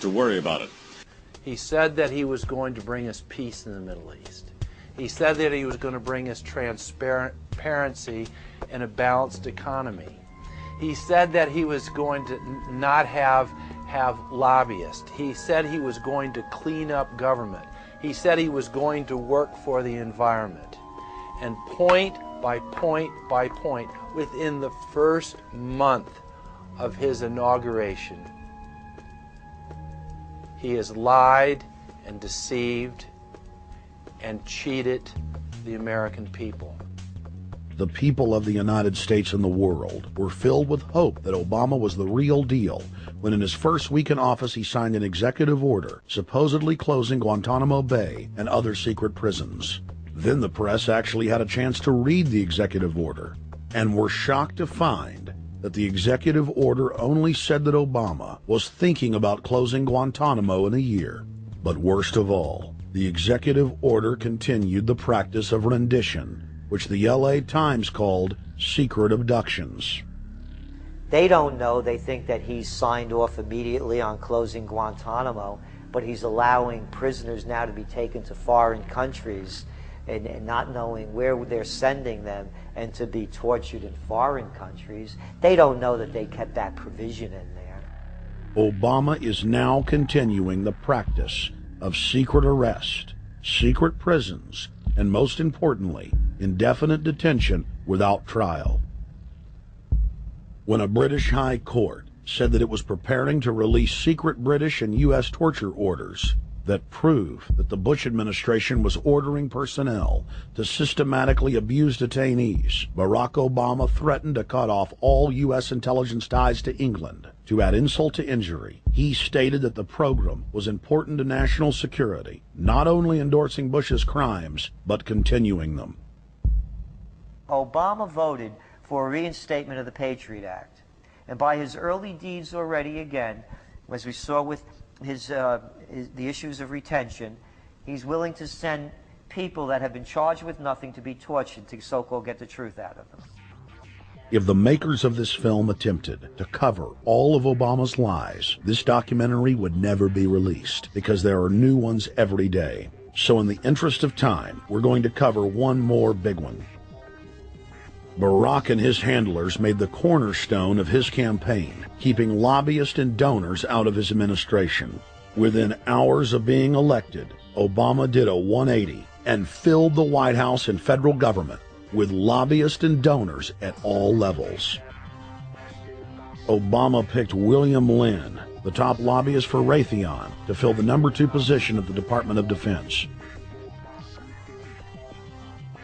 to worry about it. He said that he was going to bring us peace in the Middle East. He said that he was going to bring us transparency and a balanced economy. He said that he was going to not have lobbyists. He said he was going to clean up government. He said he was going to work for the environment. And point by point by point, within the first month of his inauguration, he has lied and deceived and cheated the American people. The people of the United States and the world were filled with hope that Obama was the real deal when in his first week in office he signed an executive order supposedly closing Guantanamo Bay and other secret prisons. Then the press actually had a chance to read the executive order and were shocked to find that the executive order only said that Obama was thinking about closing Guantanamo in a year. But worst of all, the executive order continued the practice of rendition, which the LA Times called secret abductions. They don't know. They think that he's signed off immediately on closing Guantanamo, but he's allowing prisoners now to be taken to foreign countries and not knowing where they're sending them and to be tortured in foreign countries. They don't know that they kept that provision in there. Obama is now continuing the practice of secret arrest, secret prisons, and most importantly, indefinite detention without trial. When a British High Court said that it was preparing to release secret British and U.S. torture orders that prove that the Bush administration was ordering personnel to systematically abuse detainees, Barack Obama threatened to cut off all U.S. intelligence ties to England. To add insult to injury, he stated that the program was important to national security, not only endorsing Bush's crimes, but continuing them. Obama voted for a reinstatement of the Patriot Act. And by his early deeds already, again, as we saw with the issues of retention, he's willing to send people that have been charged with nothing to be tortured to so-called get the truth out of them. If the makers of this film attempted to cover all of Obama's lies, this documentary would never be released because there are new ones every day. So in the interest of time, we're going to cover one more big one. Barack and his handlers made the cornerstone of his campaign, keeping lobbyists and donors out of his administration. Within hours of being elected, Obama did a 180 and filled the White House and federal government with lobbyists and donors at all levels. Obama picked William Lynn, the top lobbyist for Raytheon, to fill the number 2 position at the Department of Defense.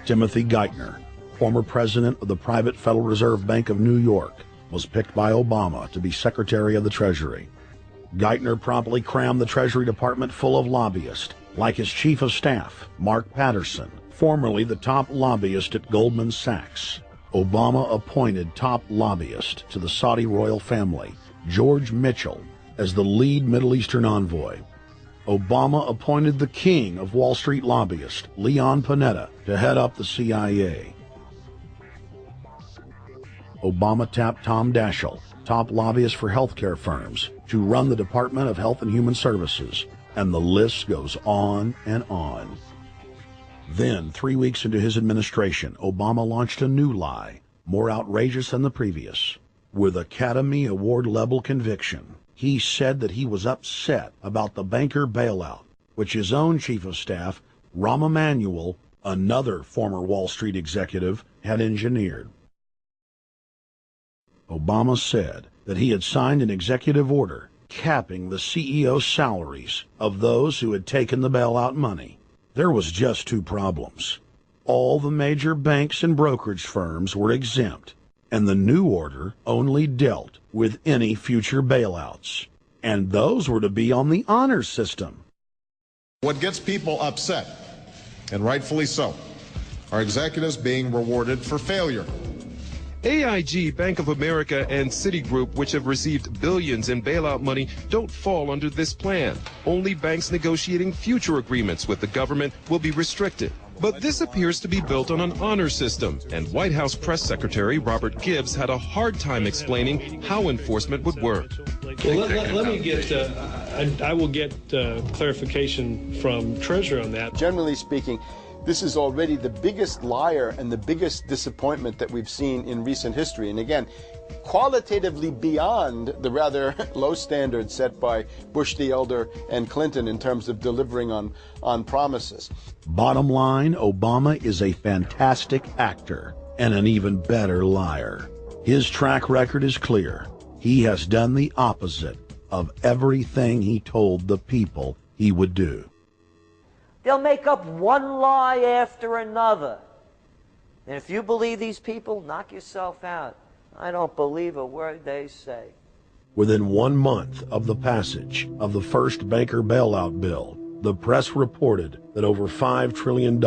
Timothy Geithner, former president of the private Federal Reserve Bank of New York, was picked by Obama to be Secretary of the Treasury. Geithner promptly crammed the Treasury Department full of lobbyists, like his chief of staff, Mark Patterson, formerly the top lobbyist at Goldman Sachs. Obama appointed top lobbyist to the Saudi royal family, George Mitchell, as the lead Middle Eastern envoy. Obama appointed the king of Wall Street lobbyists, Leon Panetta, to head up the CIA. Obama tapped Tom Daschle, top lobbyist for healthcare firms, to run the Department of Health and Human Services, and the list goes on and on. Then, 3 weeks into his administration, Obama launched a new lie, more outrageous than the previous. With Academy Award-level conviction, he said that he was upset about the banker bailout, which his own chief of staff, Rahm Emanuel, another former Wall Street executive, had engineered. Obama said that he had signed an executive order capping the CEO salaries of those who had taken the bailout money. There was just 2 problems. All the major banks and brokerage firms were exempt, and the new order only dealt with any future bailouts. And those were to be on the honor system. What gets people upset, and rightfully so, are executives being rewarded for failure. AIG, Bank of America, and Citigroup, which have received billions in bailout money, don't fall under this plan. Only banks negotiating future agreements with the government will be restricted. But this appears to be built on an honor system, and White House Press Secretary Robert Gibbs had a hard time explaining how enforcement would work. Well, let me get I will get clarification from Treasury on that. Generally speaking, this is already the biggest liar and the biggest disappointment that we've seen in recent history. And again, qualitatively beyond the rather low standards set by Bush the Elder and Clinton in terms of delivering on promises. Bottom line, Obama is a fantastic actor and an even better liar. His track record is clear. He has done the opposite of everything he told the people he would do. They'll make up one lie after another. And if you believe these people, knock yourself out. I don't believe a word they say. Within 1 month of the passage of the first banker bailout bill, the press reported that over $5 trillion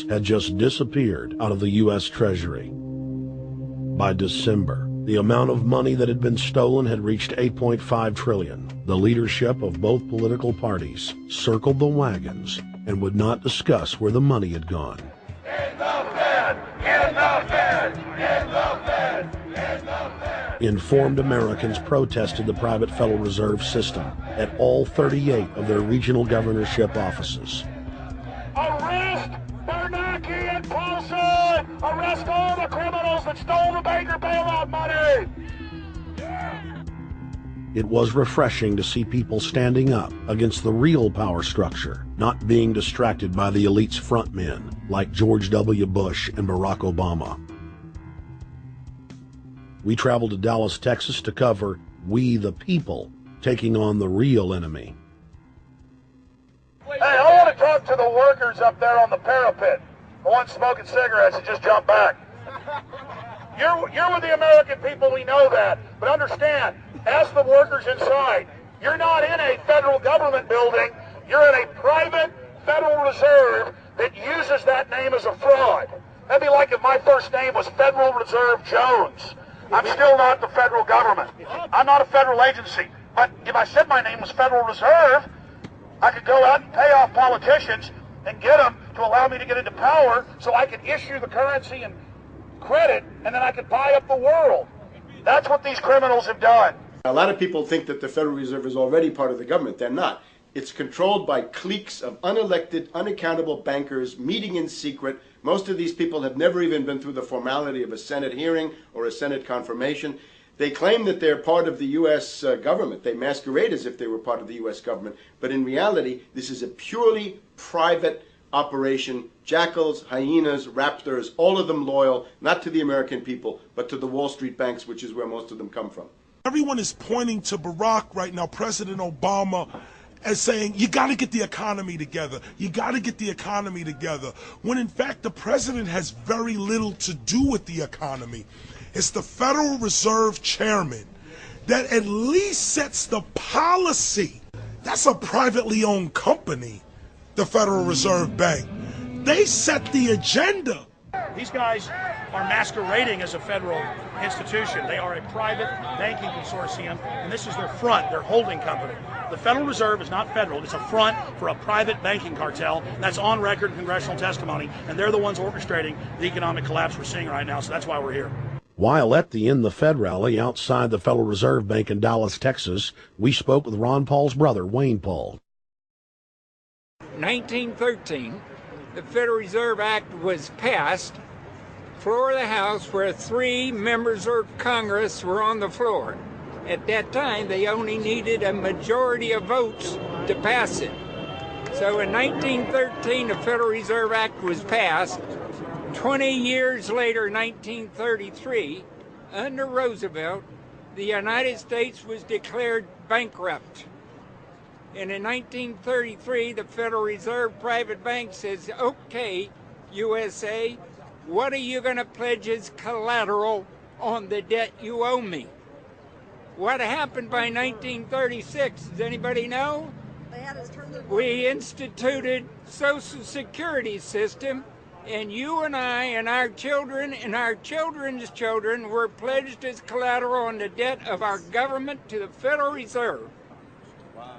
had just disappeared out of the U.S. Treasury. By December, the amount of money that had been stolen had reached $8.5 trillion. The leadership of both political parties circled the wagons and would not discuss where the money had gone. In the Fed! In the Fed! In the Fed! In the Fed! Informed Americans protested the private Federal Reserve System at all 38 of their regional governorship offices. Arrest Bernanke and Paulson! Arrest all the criminals that stole the banker bailout money! It was refreshing to see people standing up against the real power structure, not being distracted by the elite's frontmen like George W. Bush and Barack Obama. We traveled to Dallas, Texas to cover We the People taking on the real enemy. Hey, I want to talk to the workers up there on the parapet. The ones smoking cigarettes and just jump back. You're with the American people, we know that. But understand, ask the workers inside. You're not in a federal government building. You're in a private Federal Reserve that uses that name as a fraud. That'd be like if my first name was Federal Reserve Jones. I'm still not the federal government. I'm not a federal agency. But if I said my name was Federal Reserve, I could go out and pay off politicians and get them to allow me to get into power so I could issue the currency and credit, and then I could buy up the world. That's what these criminals have done. A lot of people think that the Federal Reserve is already part of the government. They're not. It's controlled by cliques of unelected, unaccountable bankers meeting in secret. Most of these people have never even been through the formality of a Senate hearing or a Senate confirmation. They claim that they're part of the U.S. government. They masquerade as if they were part of the U.S. government. But in reality, this is a purely private operation. Jackals, hyenas, raptors, all of them loyal, not to the American people, but to the Wall Street banks, which is where most of them come from. Everyone is pointing to Barack right now, President Obama, as saying, you got to get the economy together. You got to get the economy together. When in fact, the president has very little to do with the economy. It's the Federal Reserve Chairman that at least sets the policy. That's a privately owned company, the Federal Reserve Bank. They set the agenda. These guys are masquerading as a federal institution. They are a private banking consortium, and this is their front, their holding company. The Federal Reserve is not federal. It's a front for a private banking cartel. That's on record in congressional testimony, and they're the ones orchestrating the economic collapse we're seeing right now, so that's why we're here. While at the In the Fed rally outside the Federal Reserve Bank in Dallas, Texas, we spoke with Ron Paul's brother, Wayne Paul. 1913, the Federal Reserve Act was passed, floor of the House, where 3 members of Congress were on the floor. At that time, they only needed a majority of votes to pass it. So in 1913, the Federal Reserve Act was passed. 20 years later, 1933, under Roosevelt, the United States was declared bankrupt. And in 1933, the Federal Reserve Private Bank says, okay, USA, what are you going to pledge as collateral on the debt you owe me? What happened by 1936? Does anybody know? We instituted Social Security system, and you and I and our children and our children's children were pledged as collateral on the debt of our government to the Federal Reserve.